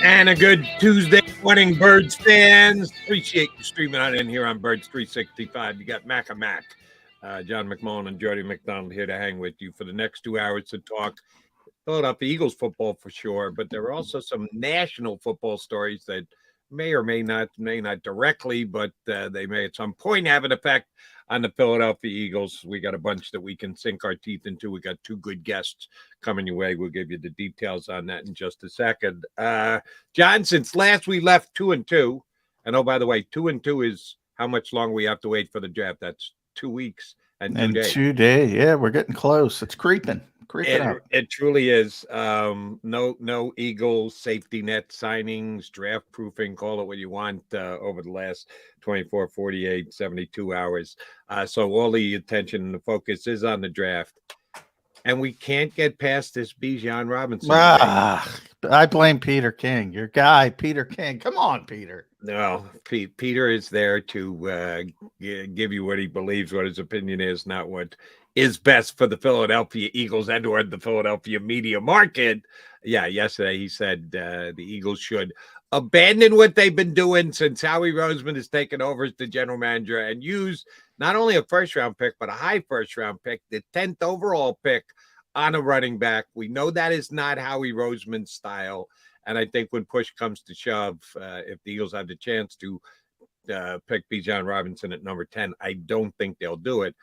And a good Tuesday morning, Birds fans. Appreciate you streaming on in here on Birds 365. You got Mac, John McMullen and Jody McDonald here to hang with you for the next 2 hours to talk Philadelphia Eagles football for sure. But there are also some national football stories that may or may not directly, but they may at some point have an effect on the Philadelphia Eagles. We got a bunch that we can sink our teeth into. We got two good guests coming your way. We'll give you the details on that in just a second. John, since last we left 2-2, and oh, by the way, 2-2 is how much longer we have to wait for the draft. That's 2 weeks and 2 days. 2 days. Yeah, we're getting close. It's creeping up. It truly is. No Eagles safety net signings, draft proofing, call it what you want, over the last 24, 48, 72 hours. So all the attention and the focus is on the draft. And we can't get past this Bijan Robinson. I blame Peter King, your guy, Peter King. Come on, Peter. No, Peter is there to give you what he believes, what his opinion is, not what is best for the Philadelphia Eagles and or the Philadelphia media market. Yeah, yesterday he said the Eagles should abandon what they've been doing since Howie Roseman has taken over as the general manager and use not only a first-round pick, but a high first-round pick, the 10th overall pick on a running back. We know that is not Howie Roseman's style. And I think when push comes to shove, if the Eagles have the chance to pick Bijan Robinson at number 10, I don't think they'll do it.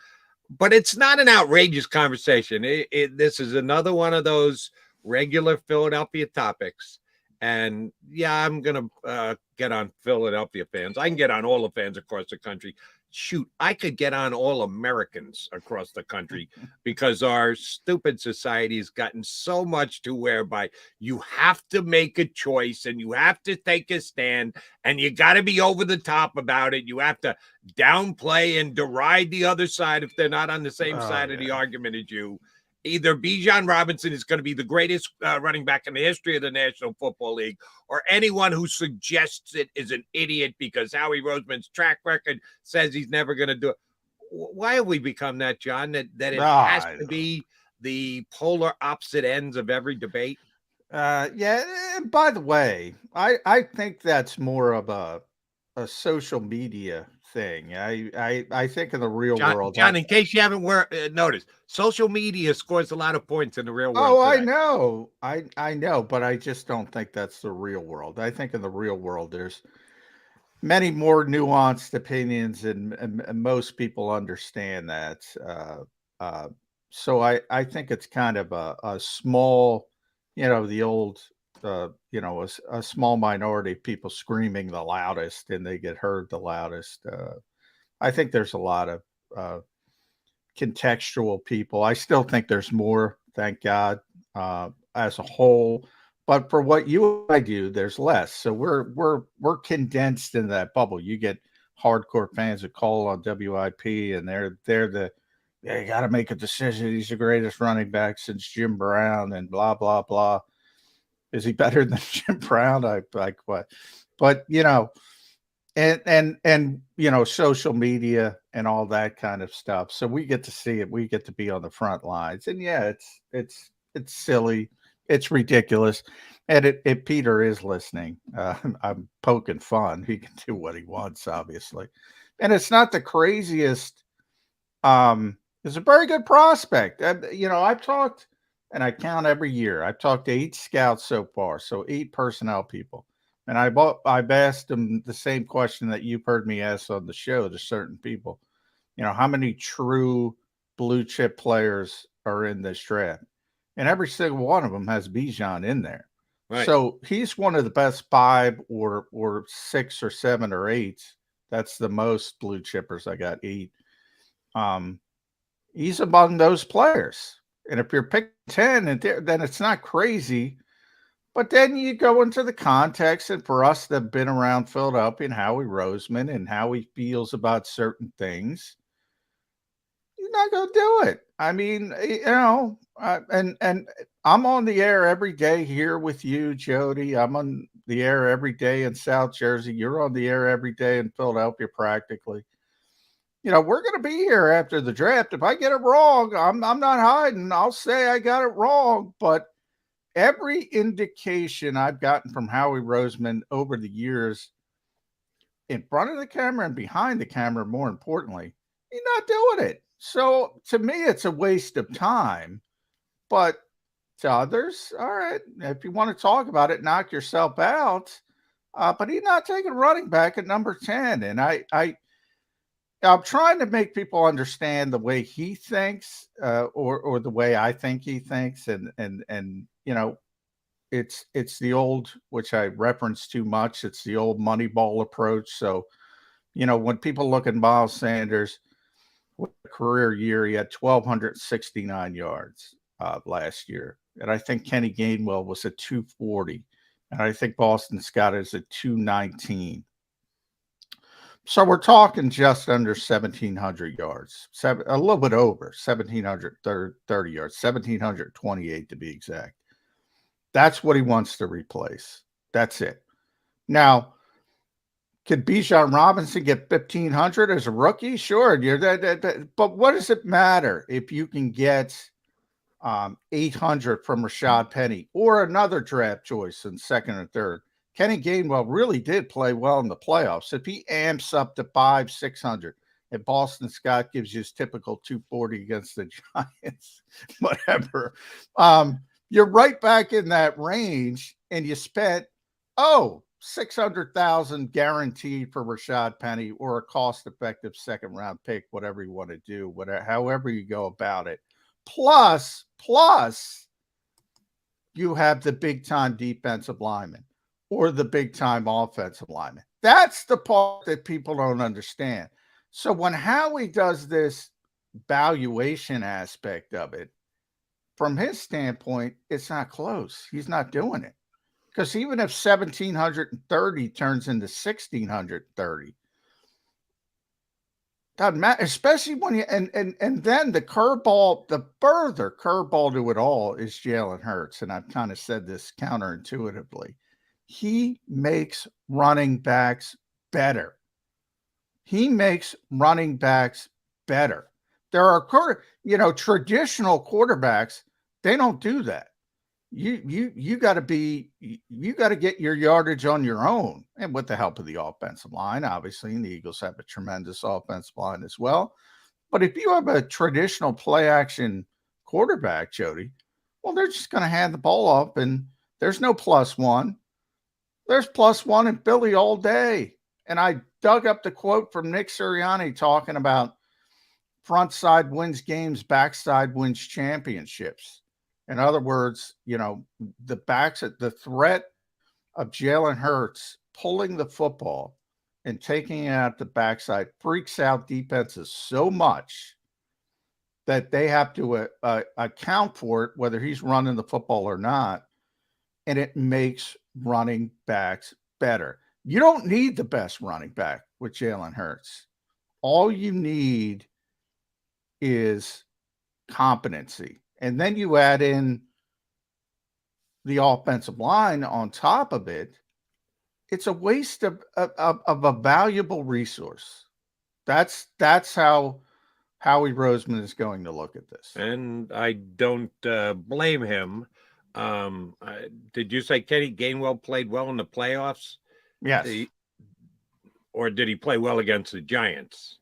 But it's not an outrageous conversation. This is another one of those regular Philadelphia topics. And yeah, I'm going to get on Philadelphia fans. I can get on all the fans across the country. Shoot, I could get on all Americans across the country because our stupid society has gotten so much to whereby you have to make a choice and you have to take a stand and you got to be over the top about it. You have to downplay and deride the other side if they're not on the same side of the argument as you. Either Bijan Robinson is going to be the greatest running back in the history of the National Football League, or anyone who suggests it is an idiot because Howie Roseman's track record says he's never going to do it. Why have we become that, John, that it has to be the polar opposite ends of every debate? Yeah, and by the way, I think that's more of a social media thing. I think in the real world, John, in case you haven't noticed, social media scores a lot of points in the real world. Oh, today. I know, but I just don't think that's the real world. I think in the real world, there's many more nuanced opinions, and most people understand that. So I think it's kind of a small, the old. A small minority of people screaming the loudest and they get heard the loudest. I think there's a lot of contextual people. I still think there's more, thank God, as a whole. But for what you and I do, there's less. So we're condensed in that bubble. You get hardcore fans that call on WIP and they're you got to make a decision. He's the greatest running back since Jim Brown and blah, blah, blah. Is he better than Jim Brown? I like what, but and social media and all that kind of stuff. So we get to see it. We get to be on the front lines, and yeah, it's silly, it's ridiculous, and if Peter is listening, I'm poking fun. He can do what he wants, obviously, and it's not the craziest. It's a very good prospect. I've talked. And I count every year. I've talked to 8 scouts so far, so 8 personnel people. And I've asked them the same question that you've heard me ask on the show to certain people. How many true blue chip players are in this draft? And every single one of them has Bijan in there. Right. So he's one of the best 5 or 6 or 7 or 8. That's the most blue chippers. I got 8. He's among those players. And if you're picking 10, then it's not crazy. But then you go into the context, and for us that have been around Philadelphia and Howie Roseman and how he feels about certain things, you're not going to do it. I mean, and I'm on the air every day here with you, Jody. I'm on the air every day in South Jersey. You're on the air every day in Philadelphia practically. We're going to be here after the draft. If I get it wrong, I'm not hiding. I'll say I got it wrong. But every indication I've gotten from Howie Roseman over the years, in front of the camera and behind the camera, more importantly, he's not doing it. So to me, it's a waste of time. But to others, all right, if you want to talk about it, knock yourself out. But he's not taking running back at number 10. And I'm trying to make people understand the way he thinks, or the way I think he thinks, and it's the old, which I reference too much. It's the old Moneyball approach. So when people look at Miles Sanders, career year, he had 1,269 yards last year, and I think Kenny Gainwell was at 240, and I think Boston Scott is at 219. So we're talking just under 1,700 yards, a little bit over 1,730 yards, 1,728 to be exact. That's what he wants to replace. That's it. Now, could Bijan Robinson get 1,500 as a rookie? Sure. But what does it matter if you can get 800 from Rashad Penny or another draft choice in second and third? Kenny Gainwell really did play well in the playoffs. If he amps up to 500-600, and Boston Scott gives you his typical 240 against the Giants, whatever, you're right back in that range, and you spent, 600,000 guaranteed for Rashad Penny or a cost-effective second-round pick, whatever you want to do, however you go about it. Plus, you have the big-time defensive lineman or the big-time offensive lineman. That's the part that people don't understand. So when Howie does this valuation aspect of it, from his standpoint, it's not close. He's not doing it. Because even if 1,730 turns into 1,630, doesn't matter, especially when you and then the curveball, the further curveball to it all is Jalen Hurts. And I've kind of said this counterintuitively. He makes running backs better. He makes running backs better. There are, traditional quarterbacks, they don't do that. You got to get your yardage on your own, and with the help of the offensive line, obviously, and the Eagles have a tremendous offensive line as well. But if you have a traditional play action quarterback, Jody, well, they're just going to hand the ball off, and there's no +1. There's +1 in Philly all day. And I dug up the quote from Nick Sirianni talking about front side wins games, backside wins championships. In other words, the threat of Jalen Hurts pulling the football and taking it out the backside freaks out defenses so much that they have to account for it, whether he's running the football or not. And it makes running backs better. You don't need the best running back with Jalen Hurts. All you need is competency. And then you add in the offensive line on top of it. It's a waste of a valuable resource. That's how Howie Roseman is going to look at this. And I don't blame him. Did you say Kenny Gainwell played well in the playoffs? Yes. Or did he play well against the Giants?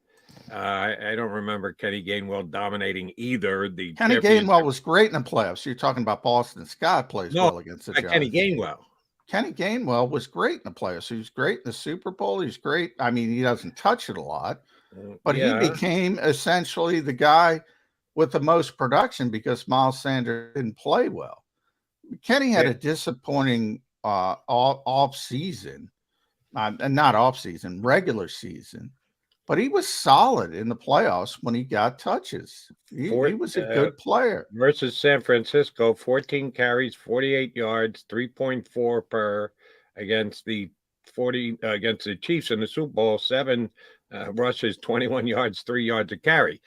I don't remember Kenny Gainwell dominating either. Kenny Gainwell was great in the playoffs. You're talking about Boston Scott plays well against the Giants. Kenny Gainwell. Kenny Gainwell was great in the playoffs. He was great in the Super Bowl. He's great. I mean, he doesn't touch it a lot, but he became essentially the guy with the most production because Miles Sanders didn't play well. Kenny had a disappointing off season, not off season, regular season. But he was solid in the playoffs when he got touches. He was a good player. Versus San Francisco, 14 carries, 48 yards, 3.4 per against the Chiefs in the Super Bowl, 7 rushes, 21 yards, 3 yards a carry.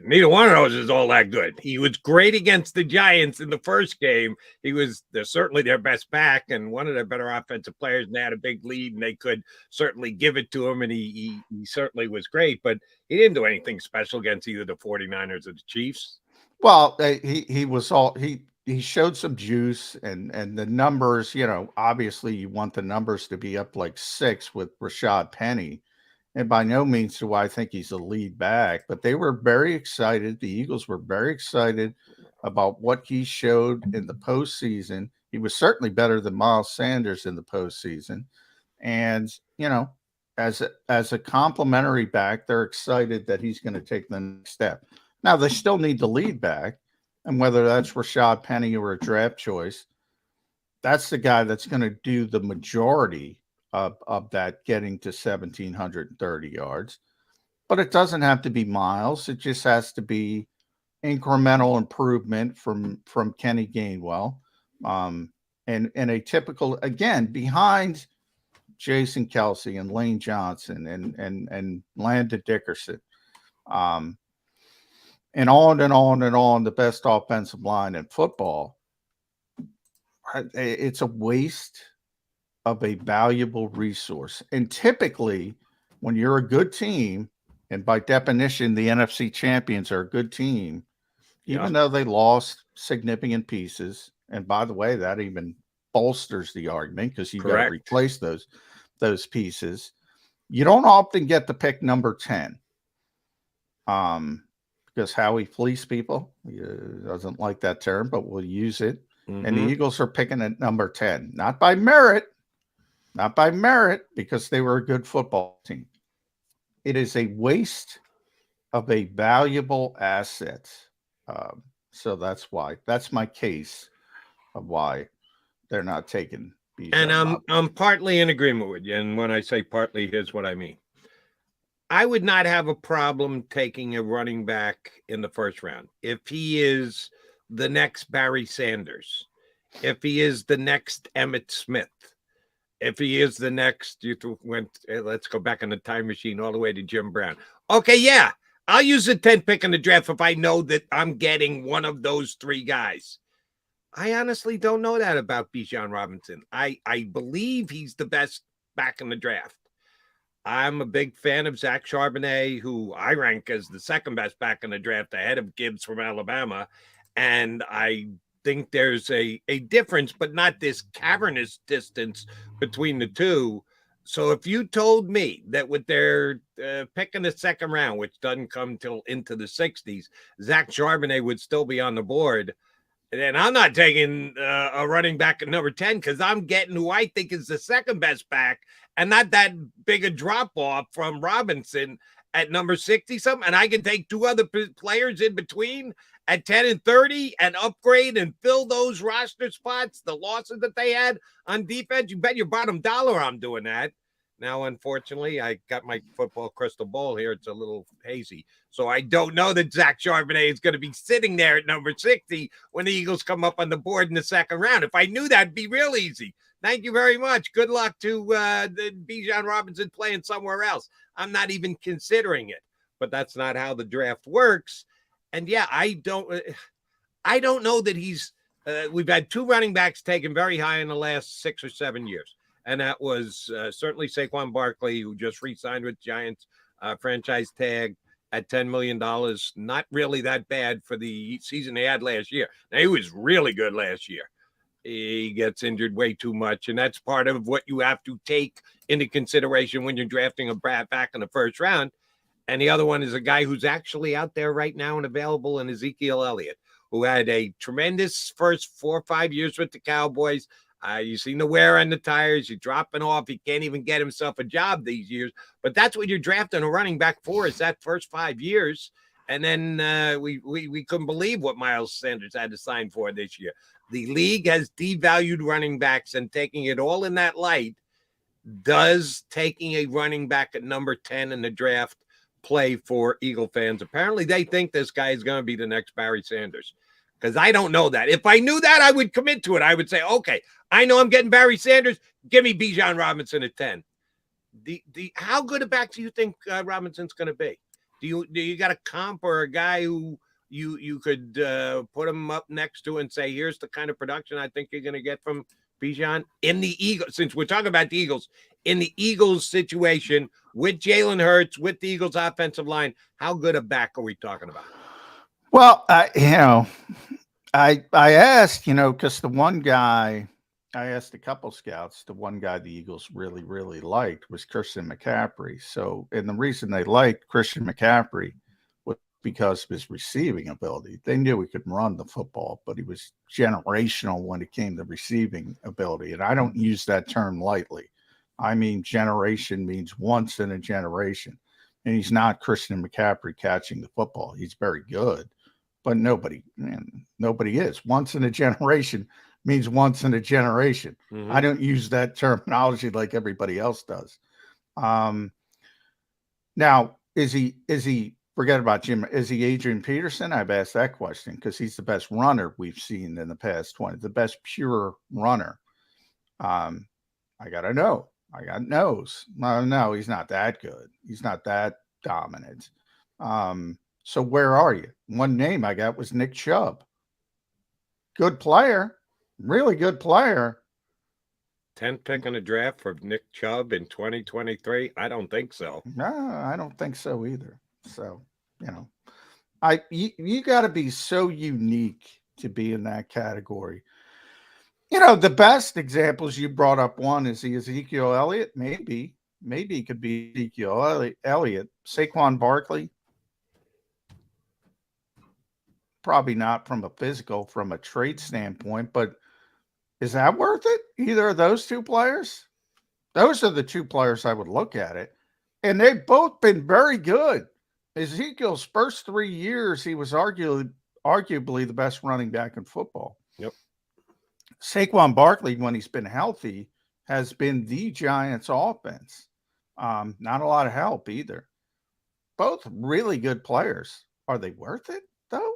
Neither one of those is all that good. He was great against the Giants in the first game. They're certainly their best back and one of their better offensive players, and they had a big lead, and they could certainly give it to him, and he certainly was great, but he didn't do anything special against either the 49ers or the Chiefs. Well, he he showed some juice, and the numbers, obviously you want the numbers to be up like 6 with Rashad Penny. And by no means do I think he's a lead back, but they were very excited. The Eagles were very excited about what he showed in the postseason. He was certainly better than Miles Sanders in the postseason. And, as a complimentary back, they're excited that he's going to take the next step. Now, they still need the lead back, and whether that's Rashad Penny or a draft choice, that's the guy that's going to do the majority of that getting to 1,730 yards. But it doesn't have to be Miles. It just has to be incremental improvement from Kenny Gainwell. And a typical, again, behind Jason Kelsey and Lane Johnson and Landon Dickerson. And on and on and on, the best offensive line in football. It's a waste of a valuable resource. And typically, when you're a good team, and by definition, the NFC champions are a good team, even though they lost significant pieces. And by the way, that even bolsters the argument because you got to replace those pieces. You don't often get to pick number 10. Because Howie fleeced people. He doesn't like that term, but we'll use it. Mm-hmm. And the Eagles are picking at number 10, not by merit, because they were a good football team. It is a waste of a valuable asset. So that's my case of why they're not taking Bijan. And I'm partly in agreement with you. And when I say partly, here's what I mean. I would not have a problem taking a running back in the first round if he is the next Barry Sanders, if he is the next Emmitt Smith, if he is the next, let's go back in the time machine all the way to Jim Brown. Okay, yeah, I'll use the 10th pick in the draft if I know that I'm getting one of those 3 guys. I honestly don't know that about Bijan Robinson. I believe he's the best back in the draft. I'm a big fan of Zach Charbonnet, who I rank as the second best back in the draft ahead of Gibbs from Alabama. And I think there's a difference, but not this cavernous distance between the two. So if you told me that with their pick in the second round, which doesn't come till into the 60s, Zach Charbonnet would still be on the board, then I'm not taking a running back at number 10 because I'm getting who I think is the second best back and not that big a drop off from Robinson at number 60 something. And I can take 2 other players in between at 10 and 30 and upgrade and fill those roster spots, the losses that they had on defense. You bet your bottom dollar I'm doing that. Now, unfortunately, I got my football crystal ball here. It's a little hazy. So I don't know that Zach Charbonnet is going to be sitting there at number 60 when the Eagles come up on the board in the second round. If I knew that, it'd be real easy. Thank you very much. Good luck to the Bijan Robinson playing somewhere else. I'm not even considering it. But that's not how the draft works. And, yeah, I don't know that he's we've had 2 running backs taken very high in the last 6 or 7 years. And that was certainly Saquon Barkley, who just re-signed with Giants, franchise tag at $10 million. Not really that bad for the season they had last year. Now, he was really good last year. He gets injured way too much, and that's part of what you have to take into consideration when you're drafting a back in the first round. And the other one is a guy who's actually out there right now and available in Ezekiel Elliott, who had a tremendous first 4 or 5 years with the Cowboys. You've seen the wear on the tires. You're dropping off. He can't even get himself a job these years. But that's what you're drafting a running back for, is that first 5 years. And then we couldn't believe what Miles Sanders had to sign for this year. The league has devalued running backs, and taking it all in that light, does taking a running back at number 10 in the draft play for Eagle fans? Apparently they think this guy is going to be the next Barry Sanders. Because I don't know that. If I knew that, I would commit to it. I would say, okay, I know I'm getting Barry Sanders. Give me Bijan Robinson at 10. How good a back do you think Robinson's going to be? Do you got a comp or a guy who you could put him up next to and say, here's the kind of production I think you're going to get from Bijan in the Eagles? Since we're talking about the Eagles, in the Eagles situation with Jalen Hurts, with the Eagles offensive line, how good a back are we talking about? Well, I asked, because the one guy I asked a couple scouts, the one guy the Eagles really, really liked was Christian McCaffrey. So, and the reason they liked Christian McCaffrey was because of his receiving ability. They knew he could run the football, but he was generational when it came to receiving ability. And I don't use that term lightly. I mean, generation means once in a generation. And he's not Christian McCaffrey catching the football. He's very good, but nobody is. Once in a generation means once in a generation. Mm-hmm. I don't use that terminology like everybody else does. Now, is he, forget about Jim, is he Adrian Peterson? I've asked that question because he's the best runner we've seen in the past 20, the best pure runner. I got to know. I got nose. No, he's not that good. He's not that dominant. So where are you? One name I got was Nick Chubb. Good player, really good player. 10th pick in the draft for Nick Chubb in 2023? I don't think so. No, I don't think so either. So, you got to be so unique to be in that category. The best examples you brought up, one is the Ezekiel Elliott. Maybe he could be Ezekiel Elliott. Saquon Barkley. Probably not from a physical, from a trade standpoint, but is that worth it? Either of those two players? Those are the two players I would look at it. And they've both been very good. Ezekiel's first 3 years, he was arguably the best running back in football. Yep. Saquon Barkley, when he's been healthy, has been the Giants' offense. Not a lot of help either. Both really good players. Are they worth it, though?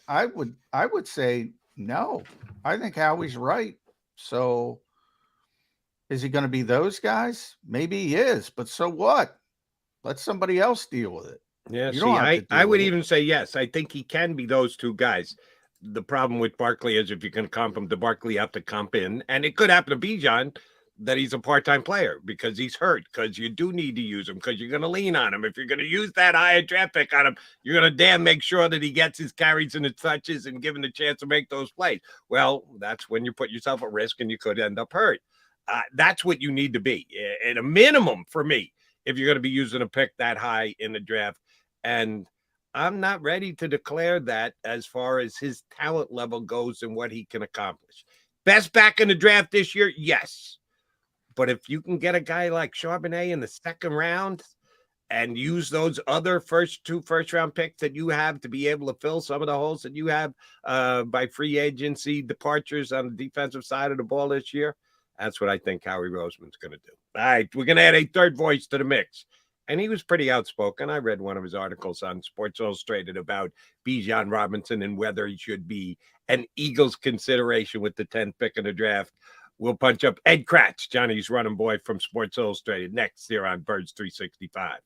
I would say no. I think Howie's right. So is he going to be those guys? Maybe he is, but so what? Let somebody else deal with it. Yeah, I would even say yes. I think he can be those two guys. The problem with Barkley is if you can comp him to Barkley, you have to comp in. And it could happen to Bijan that he's a part-time player because he's hurt, because you do need to use him, because you're going to lean on him. If you're going to use that higher draft pick on him, you're going to damn make sure that he gets his carries and his touches and given the chance to make those plays. Well, that's when you put yourself at risk and you could end up hurt. That's what you need to be at a minimum for me if you're going to be using a pick that high in the draft. And I'm not ready to declare that as far as his talent level goes and what he can accomplish. Best back in the draft this year? Yes. But if you can get a guy like Charbonnet in the second round and use those other two first-round picks that you have to be able to fill some of the holes that you have by free agency departures on the defensive side of the ball this year, that's what I think Howie Roseman's going to do. All right, we're going to add a third voice to the mix. And he was pretty outspoken. I read one of his articles on Sports Illustrated about Bijan Robinson and whether he should be an Eagles consideration with the 10th pick in the draft. We'll punch up Ed Kratz, Johnny's running boy from Sports Illustrated, next here on Birds 365.